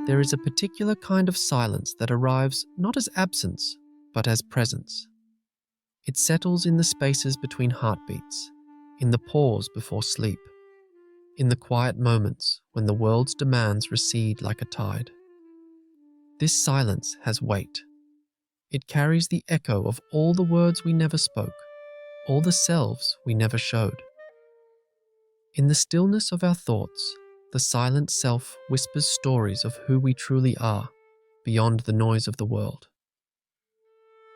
There is a particular kind of silence that arrives not as absence, but as presence. It settles in the spaces between heartbeats, in the pause before sleep, in the quiet moments when the world's demands recede like a tide. This silence has weight. It carries the echo of all the words we never spoke, all the selves we never showed. In the stillness of our thoughts, the silent self whispers stories of who we truly are, beyond the noise of the world.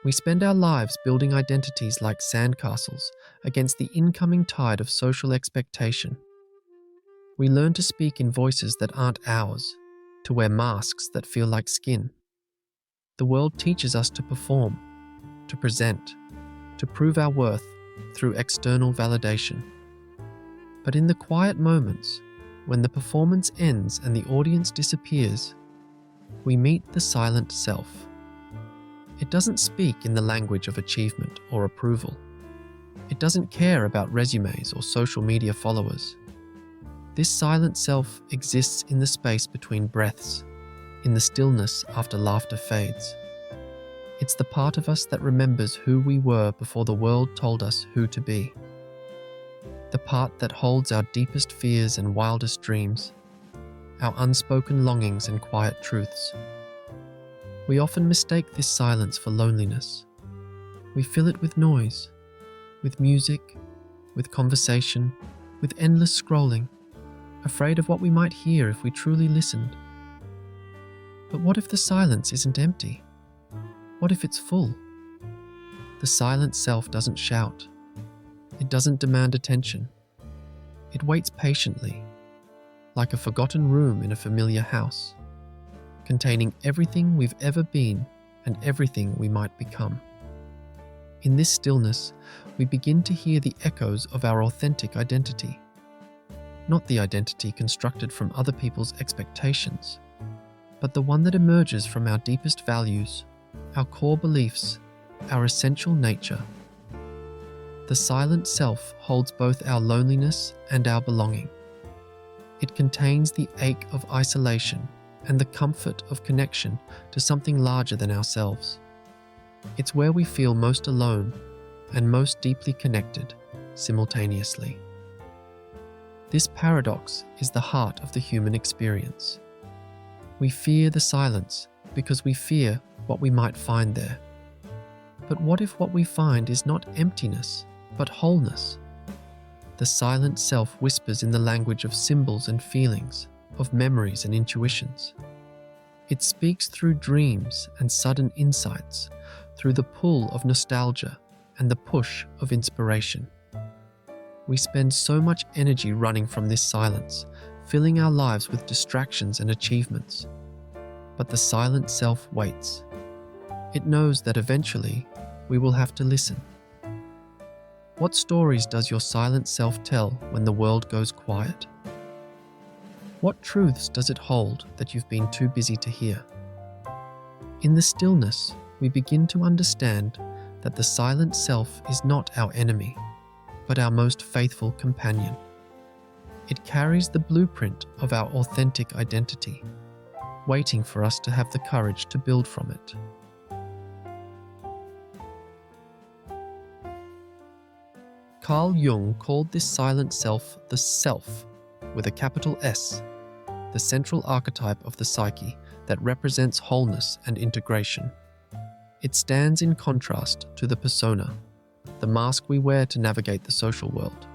We spend our lives building identities like sandcastles against the incoming tide of social expectation. We learn to speak in voices that aren't ours, to wear masks that feel like skin. The world teaches us to perform, to present, to prove our worth through external validation. But in the quiet moments, when the performance ends and the audience disappears, we meet the silent self. It doesn't speak in the language of achievement or approval. It doesn't care about resumes or social media followers. This silent self exists in the space between breaths, in the stillness after laughter fades. It's the part of us that remembers who we were before the world told us who to be. The part that holds our deepest fears and wildest dreams, our unspoken longings and quiet truths. We often mistake this silence for loneliness. We fill it with noise, with music, with conversation, with endless scrolling, afraid of what we might hear if we truly listened. But what if the silence isn't empty? What if it's full? The silent self doesn't shout. It doesn't demand attention. It waits patiently, like a forgotten room in a familiar house, containing everything we've ever been and everything we might become. In this stillness, we begin to hear the echoes of our authentic identity, not the identity constructed from other people's expectations, but the one that emerges from our deepest values, our core beliefs, our essential nature. The silent self holds both our loneliness and our belonging. It contains the ache of isolation and the comfort of connection to something larger than ourselves. It's where we feel most alone and most deeply connected simultaneously. This paradox is the heart of the human experience. We fear the silence because we fear what we might find there. But what if what we find is not emptiness, but wholeness? The silent self whispers in the language of symbols and feelings, of memories and intuitions. It speaks through dreams and sudden insights, through the pull of nostalgia and the push of inspiration. We spend so much energy running from this silence, filling our lives with distractions and achievements. But the silent self waits. It knows that eventually we will have to listen. What stories does your silent self tell when the world goes quiet? What truths does it hold that you've been too busy to hear? In the stillness, we begin to understand that the silent self is not our enemy, but our most faithful companion. It carries the blueprint of our authentic identity, waiting for us to have the courage to build from it. Carl Jung called this silent self the self, with a capital S, the central archetype of the psyche that represents wholeness and integration. It stands in contrast to the persona, the mask we wear to navigate the social world.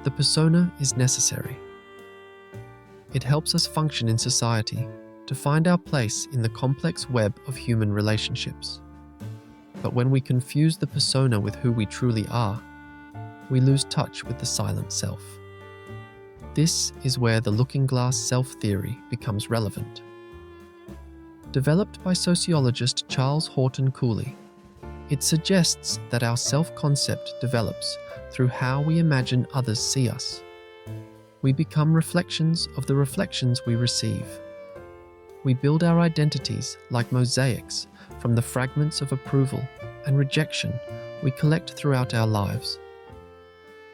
The persona is necessary. It helps us function in society, to find our place in the complex web of human relationships. But when we confuse the persona with who we truly are, we lose touch with the silent self. This is where the looking glass self-theory becomes relevant. Developed by sociologist Charles Horton Cooley, it suggests that our self-concept develops through how we imagine others see us. We become reflections of the reflections we receive. We build our identities like mosaics from the fragments of approval and rejection we collect throughout our lives.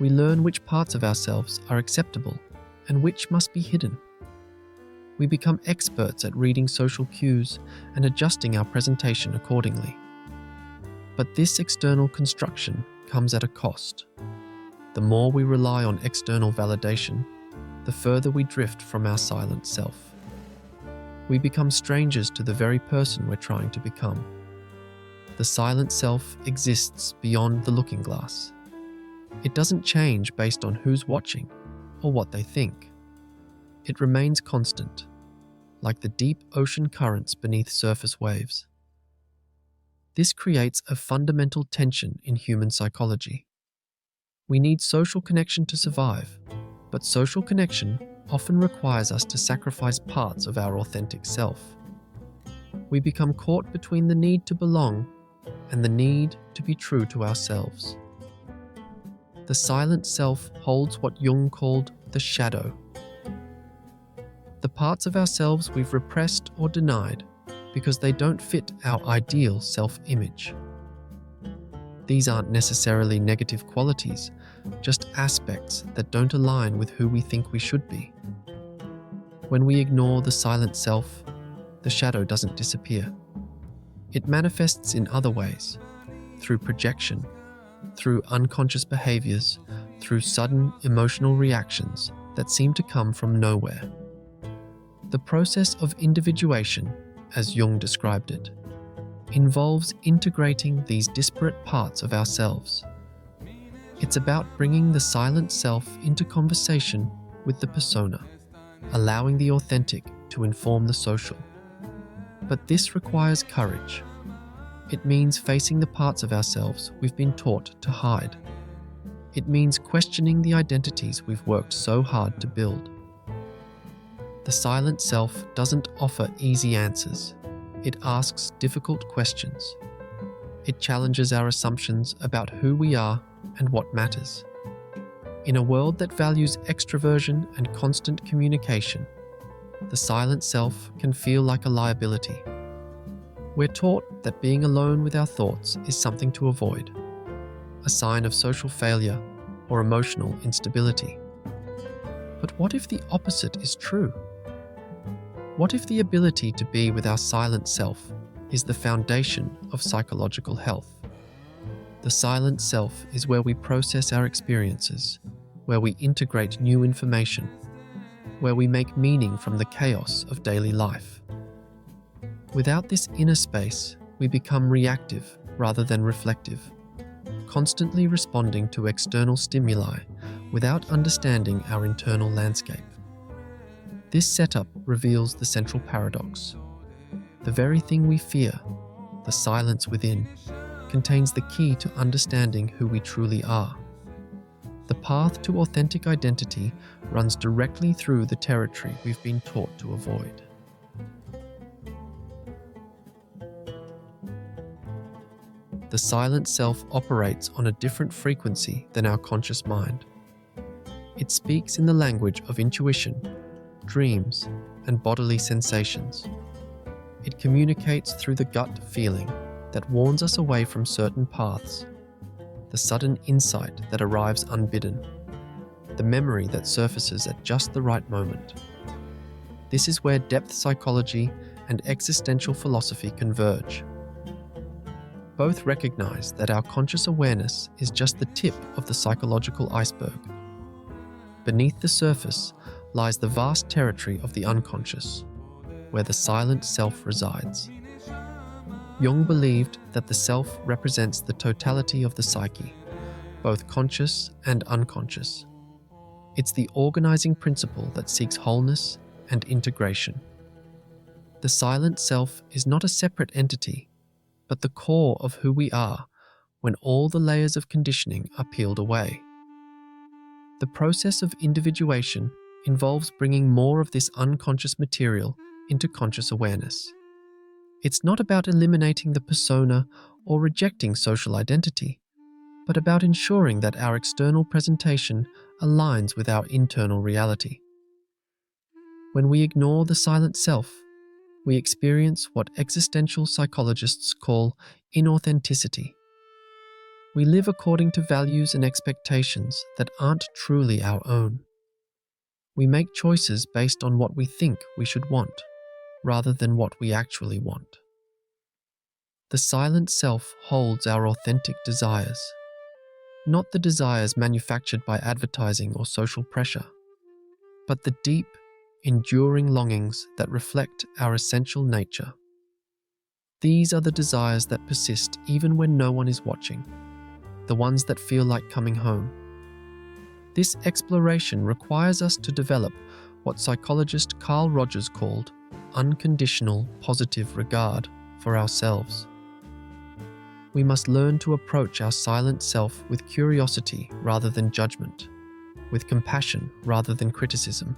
We learn which parts of ourselves are acceptable and which must be hidden. We become experts at reading social cues and adjusting our presentation accordingly. But this external construction comes at a cost. The more we rely on external validation, the further we drift from our silent self. We become strangers to the very person we're trying to become. The silent self exists beyond the looking glass. It doesn't change based on who's watching or what they think. It remains constant, like the deep ocean currents beneath surface waves. This creates a fundamental tension in human psychology. We need social connection to survive, but social connection often requires us to sacrifice parts of our authentic self. We become caught between the need to belong and the need to be true to ourselves. The silent self holds what Jung called the shadow. The parts of ourselves we've repressed or denied because they don't fit our ideal self-image. These aren't necessarily negative qualities, just aspects that don't align with who we think we should be. When we ignore the silent self, the shadow doesn't disappear. It manifests in other ways, through projection, through unconscious behaviors, through sudden emotional reactions that seem to come from nowhere. The process of individuation, as Jung described it, involves integrating these disparate parts of ourselves. It's about bringing the silent self into conversation with the persona, allowing the authentic to inform the social. But this requires courage. It means facing the parts of ourselves we've been taught to hide. It means questioning the identities we've worked so hard to build. The silent self doesn't offer easy answers. It asks difficult questions. It challenges our assumptions about who we are and what matters. In a world that values extroversion and constant communication, the silent self can feel like a liability. We're taught that being alone with our thoughts is something to avoid, a sign of social failure or emotional instability. But what if the opposite is true? What if the ability to be with our silent self is the foundation of psychological health? The silent self is where we process our experiences, where we integrate new information, where we make meaning from the chaos of daily life. Without this inner space, we become reactive rather than reflective, constantly responding to external stimuli without understanding our internal landscape. This setup reveals the central paradox. The very thing we fear, the silence within, contains the key to understanding who we truly are. The path to authentic identity runs directly through the territory we've been taught to avoid. The silent self operates on a different frequency than our conscious mind. It speaks in the language of intuition, dreams, and bodily sensations. It communicates through the gut feeling that warns us away from certain paths, the sudden insight that arrives unbidden, the memory that surfaces at just the right moment. This is where depth psychology and existential philosophy converge. Both recognize that our conscious awareness is just the tip of the psychological iceberg. Beneath the surface lies the vast territory of the unconscious, where the silent self resides. Jung believed that the self represents the totality of the psyche, both conscious and unconscious. It's the organizing principle that seeks wholeness and integration. The silent self is not a separate entity, but the core of who we are when all the layers of conditioning are peeled away. The process of individuation involves bringing more of this unconscious material into conscious awareness. It's not about eliminating the persona or rejecting social identity, but about ensuring that our external presentation aligns with our internal reality. When we ignore the silent self, we experience what existential psychologists call inauthenticity. We live according to values and expectations that aren't truly our own. We make choices based on what we think we should want, rather than what we actually want. The silent self holds our authentic desires, not the desires manufactured by advertising or social pressure, but the deep, enduring longings that reflect our essential nature. These are the desires that persist even when no one is watching, the ones that feel like coming home. This exploration requires us to develop what psychologist Carl Rogers called unconditional positive regard for ourselves. We must learn to approach our silent self with curiosity rather than judgment, with compassion rather than criticism.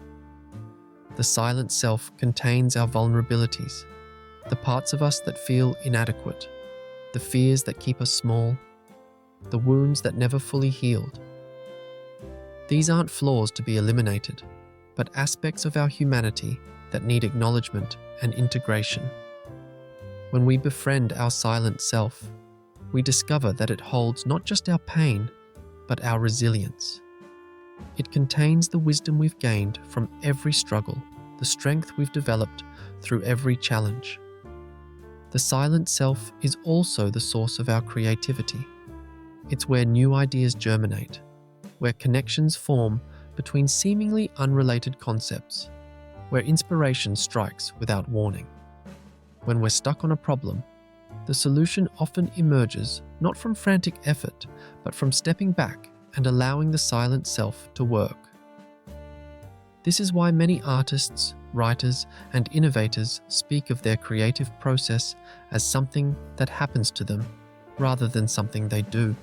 The silent self contains our vulnerabilities, the parts of us that feel inadequate, the fears that keep us small, the wounds that never fully healed. These aren't flaws to be eliminated, but aspects of our humanity that need acknowledgement and integration. When we befriend our silent self, we discover that it holds not just our pain, but our resilience. It contains the wisdom we've gained from every struggle, the strength we've developed through every challenge. The silent self is also the source of our creativity. It's where new ideas germinate, where connections form between seemingly unrelated concepts, where inspiration strikes without warning. When we're stuck on a problem, the solution often emerges not from frantic effort, but from stepping back and allowing the silent self to work. This is why many artists, writers, and innovators speak of their creative process as something that happens to them, rather than something they do.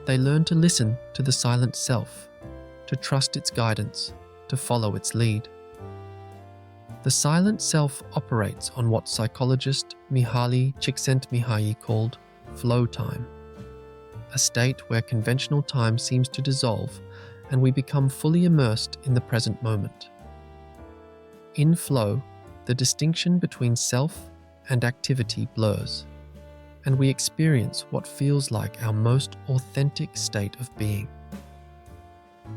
They learn to listen to the silent self, to trust its guidance, to follow its lead. The silent self operates on what psychologist Mihaly Csikszentmihalyi called flow time, a state where conventional time seems to dissolve and we become fully immersed in the present moment. In flow, the distinction between self and activity blurs, and we experience what feels like our most authentic state of being.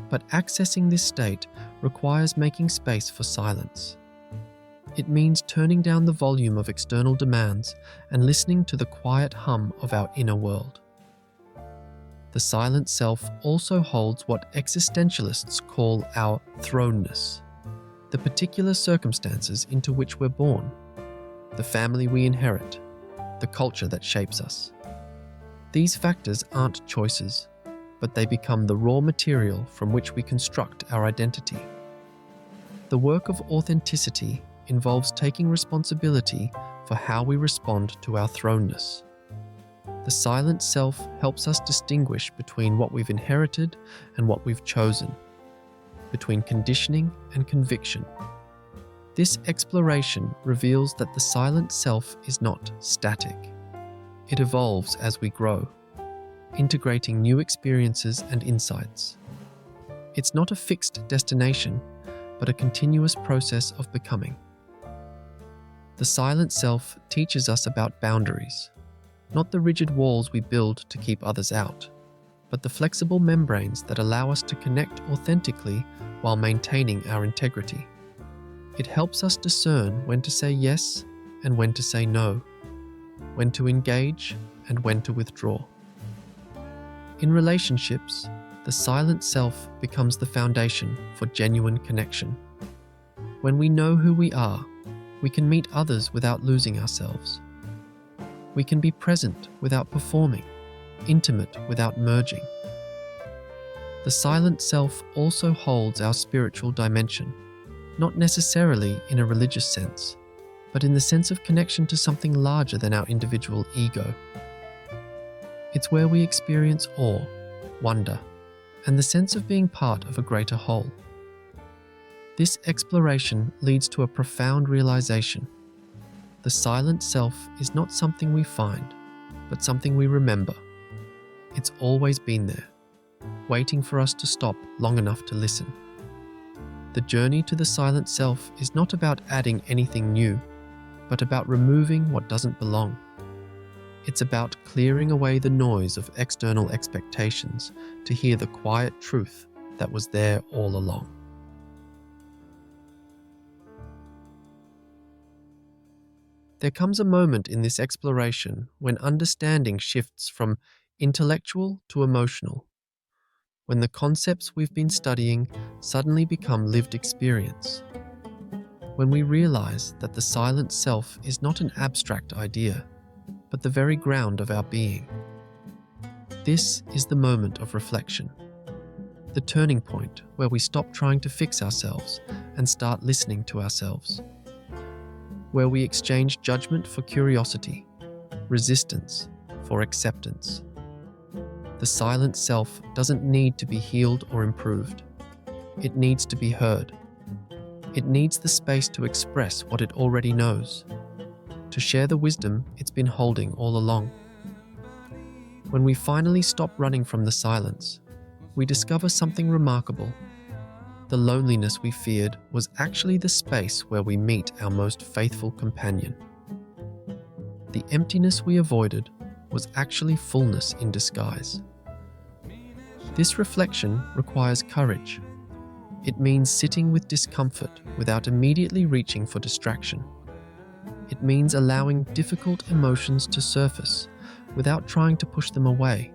But accessing this state requires making space for silence. It means turning down the volume of external demands and listening to the quiet hum of our inner world. The silent self also holds what existentialists call our thrownness, the particular circumstances into which we're born, the family we inherit, the culture that shapes us. These factors aren't choices, but they become the raw material from which we construct our identity. The work of authenticity involves taking responsibility for how we respond to our thrownness. The silent self helps us distinguish between what we've inherited and what we've chosen, between conditioning and conviction. This exploration reveals that the silent self is not static. It evolves as we grow, integrating new experiences and insights. It's not a fixed destination, but a continuous process of becoming. The silent self teaches us about boundaries, not the rigid walls we build to keep others out, but the flexible membranes that allow us to connect authentically while maintaining our integrity. It helps us discern when to say yes and when to say no, when to engage and when to withdraw. In relationships, the silent self becomes the foundation for genuine connection. When we know who we are, we can meet others without losing ourselves. We can be present without performing, intimate without merging. The silent self also holds our spiritual dimension, not necessarily in a religious sense, but in the sense of connection to something larger than our individual ego. It's where we experience awe, wonder, and the sense of being part of a greater whole. This exploration leads to a profound realization. The silent self is not something we find, but something we remember. It's always been there, waiting for us to stop long enough to listen. The journey to the silent self is not about adding anything new, but about removing what doesn't belong. It's about clearing away the noise of external expectations to hear the quiet truth that was there all along. There comes a moment in this exploration when understanding shifts from intellectual to emotional, when the concepts we've been studying suddenly become lived experience, when we realize that the silent self is not an abstract idea, but the very ground of our being. This is the moment of reflection, the turning point where we stop trying to fix ourselves and start listening to ourselves, where we exchange judgment for curiosity, resistance for acceptance. The silent self doesn't need to be healed or improved. It needs to be heard. It needs the space to express what it already knows, to share the wisdom it's been holding all along. When we finally stop running from the silence, we discover something remarkable. The loneliness we feared was actually the space where we meet our most faithful companion. The emptiness we avoided was actually fullness in disguise. This reflection requires courage. It means sitting with discomfort without immediately reaching for distraction. It means allowing difficult emotions to surface without trying to push them away.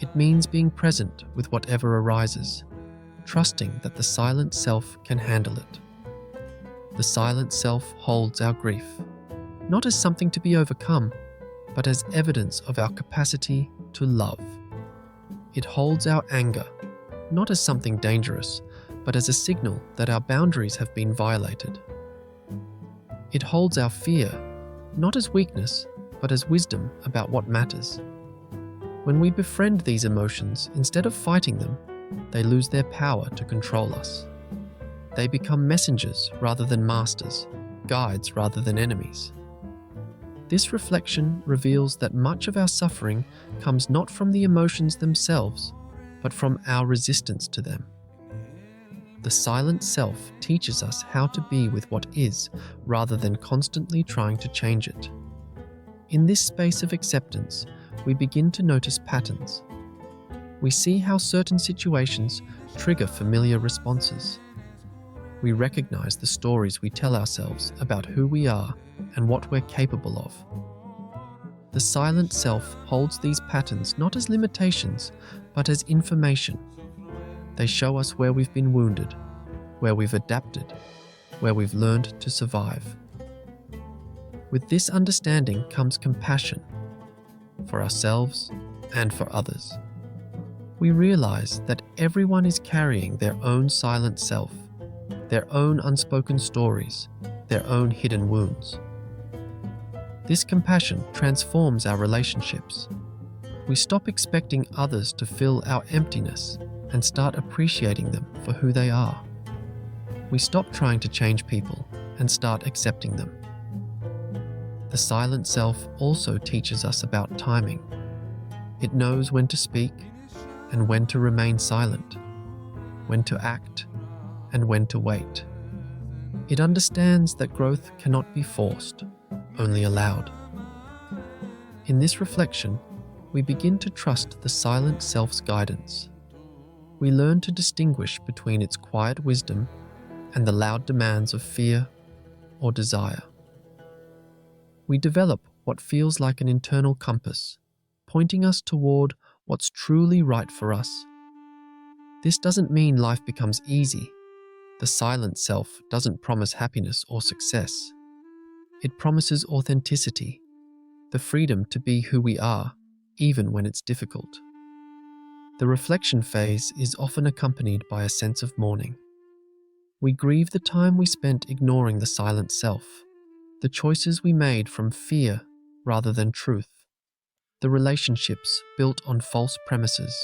It means being present with whatever arises, trusting that the silent self can handle it. The silent self holds our grief, not as something to be overcome, but as evidence of our capacity to love. It holds our anger, not as something dangerous, but as a signal that our boundaries have been violated. It holds our fear, not as weakness, but as wisdom about what matters. When we befriend these emotions, instead of fighting them, they lose their power to control us. They become messengers rather than masters, guides rather than enemies. This reflection reveals that much of our suffering comes not from the emotions themselves, but from our resistance to them. The silent self teaches us how to be with what is, rather than constantly trying to change it. In this space of acceptance, we begin to notice patterns. We see how certain situations trigger familiar responses. We recognize the stories we tell ourselves about who we are and what we're capable of. The silent self holds these patterns not as limitations, but as information. They show us where we've been wounded, where we've adapted, where we've learned to survive. With this understanding comes compassion for ourselves and for others. We realize that everyone is carrying their own silent self, their own unspoken stories, their own hidden wounds. This compassion transforms our relationships. We stop expecting others to fill our emptiness and start appreciating them for who they are. We stop trying to change people and start accepting them. The silent self also teaches us about timing. It knows when to speak and when to remain silent, when to act and when to wait. It understands that growth cannot be forced, only allowed. In this reflection, we begin to trust the silent self's guidance. We learn to distinguish between its quiet wisdom and the loud demands of fear or desire. We develop what feels like an internal compass, pointing us toward what's truly right for us. This doesn't mean life becomes easy. The silent self doesn't promise happiness or success. It promises authenticity, the freedom to be who we are, even when it's difficult. The reflection phase is often accompanied by a sense of mourning. We grieve the time we spent ignoring the silent self, the choices we made from fear rather than truth, the relationships built on false premises.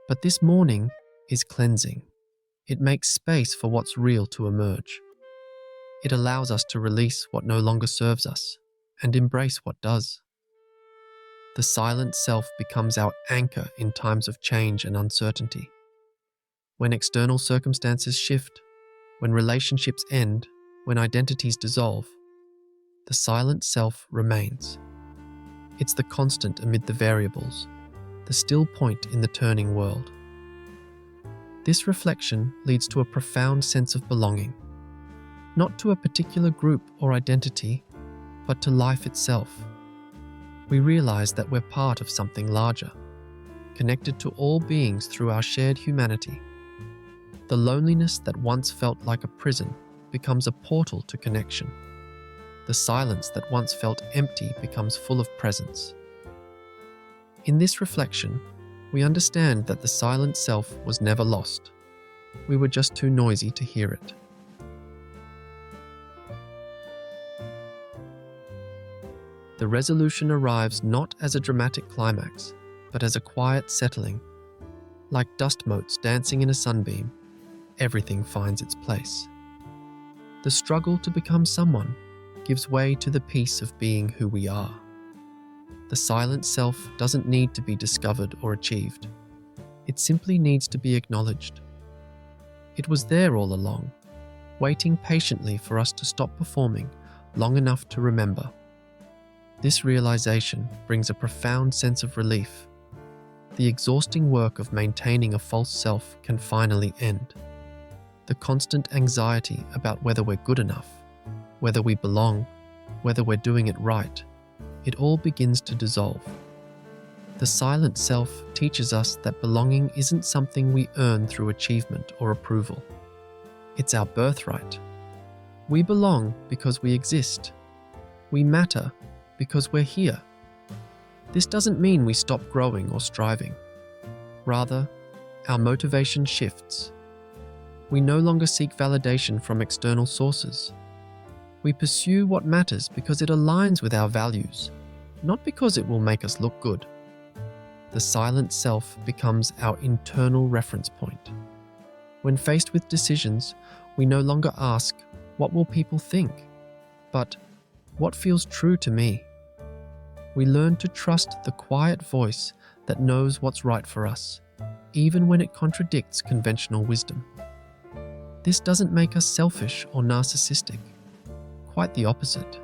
But this mourning is cleansing. It makes space for what's real to emerge. It allows us to release what no longer serves us and embrace what does. The silent self becomes our anchor in times of change and uncertainty. When external circumstances shift, when relationships end, when identities dissolve, the silent self remains. It's the constant amid the variables, the still point in the turning world. This reflection leads to a profound sense of belonging, not to a particular group or identity, but to life itself. We realize that we're part of something larger, connected to all beings through our shared humanity. The loneliness that once felt like a prison becomes a portal to connection. The silence that once felt empty becomes full of presence. In this reflection, we understand that the silent self was never lost. We were just too noisy to hear it. The resolution arrives not as a dramatic climax, but as a quiet settling. Like dust motes dancing in a sunbeam, everything finds its place. The struggle to become someone gives way to the peace of being who we are. The silent self doesn't need to be discovered or achieved. It simply needs to be acknowledged. It was there all along, waiting patiently for us to stop performing long enough to remember. This realization brings a profound sense of relief. The exhausting work of maintaining a false self can finally end. The constant anxiety about whether we're good enough, whether we belong, whether we're doing it right, it all begins to dissolve. The silent self teaches us that belonging isn't something we earn through achievement or approval. It's our birthright. We belong because we exist. We matter because we're here. This doesn't mean we stop growing or striving. Rather, our motivation shifts. We no longer seek validation from external sources. We pursue what matters because it aligns with our values, not because it will make us look good. The silent self becomes our internal reference point. When faced with decisions, we no longer ask, "What will people think?" but "What feels true to me?" We learn to trust the quiet voice that knows what's right for us, even when it contradicts conventional wisdom. This doesn't make us selfish or narcissistic. Quite the opposite.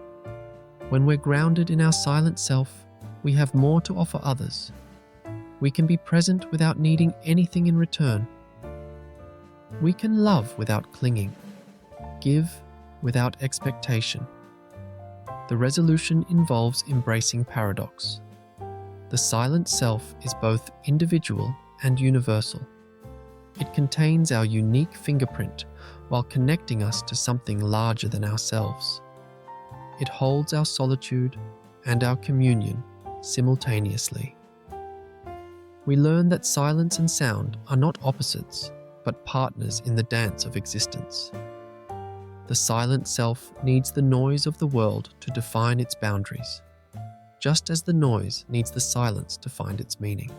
When we're grounded in our silent self, we have more to offer others. We can be present without needing anything in return. We can love without clinging, give without expectation. The resolution involves embracing paradox. The silent self is both individual and universal. It contains our unique fingerprint while connecting us to something larger than ourselves. It holds our solitude and our communion simultaneously. We learn that silence and sound are not opposites, but partners in the dance of existence. The silent self needs the noise of the world to define its boundaries, just as the noise needs the silence to find its meaning.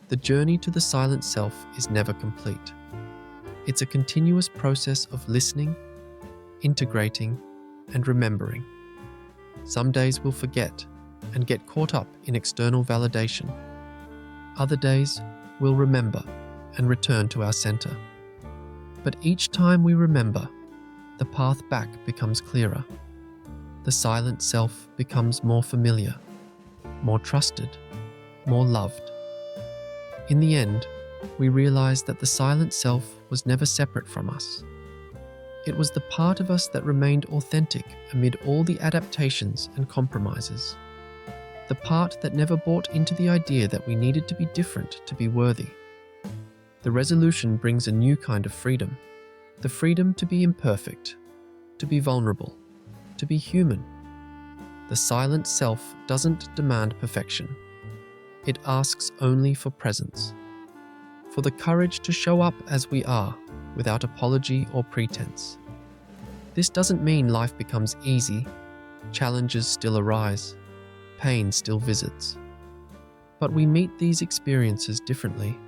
The journey to the silent self is never complete. It's a continuous process of listening, integrating, and remembering. Some days we'll forget and get caught up in external validation. Other days we'll remember and return to our center. But each time we remember, the path back becomes clearer. The silent self becomes more familiar, more trusted, more loved. In the end, we realize that the silent self was never separate from us. It was the part of us that remained authentic amid all the adaptations and compromises. The part that never bought into the idea that we needed to be different to be worthy. The resolution brings a new kind of freedom. The freedom to be imperfect, to be vulnerable, to be human. The silent self doesn't demand perfection. It asks only for presence, for the courage to show up as we are, without apology or pretense. This doesn't mean life becomes easy. Challenges still arise. Pain still visits. But we meet these experiences differently.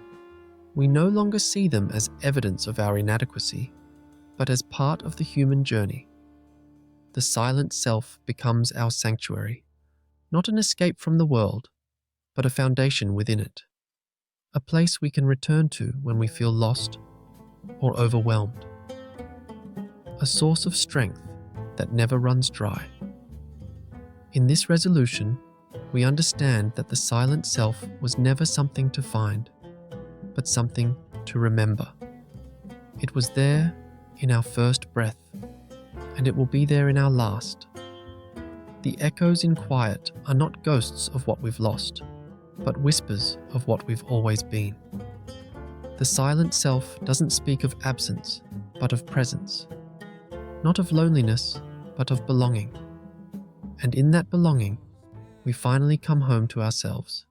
We no longer see them as evidence of our inadequacy, but as part of the human journey. The silent self becomes our sanctuary, not an escape from the world, but a foundation within it, a place we can return to when we feel lost or overwhelmed, a source of strength that never runs dry. In this resolution, we understand that the silent self was never something to find, but something to remember. It was there in our first breath, and it will be there in our last, The echoes in quiet are not ghosts of what we've lost, but whispers of what we've always been. The silent self doesn't speak of absence, but of presence. Not of loneliness, but of belonging. And in that belonging, we finally come home to ourselves.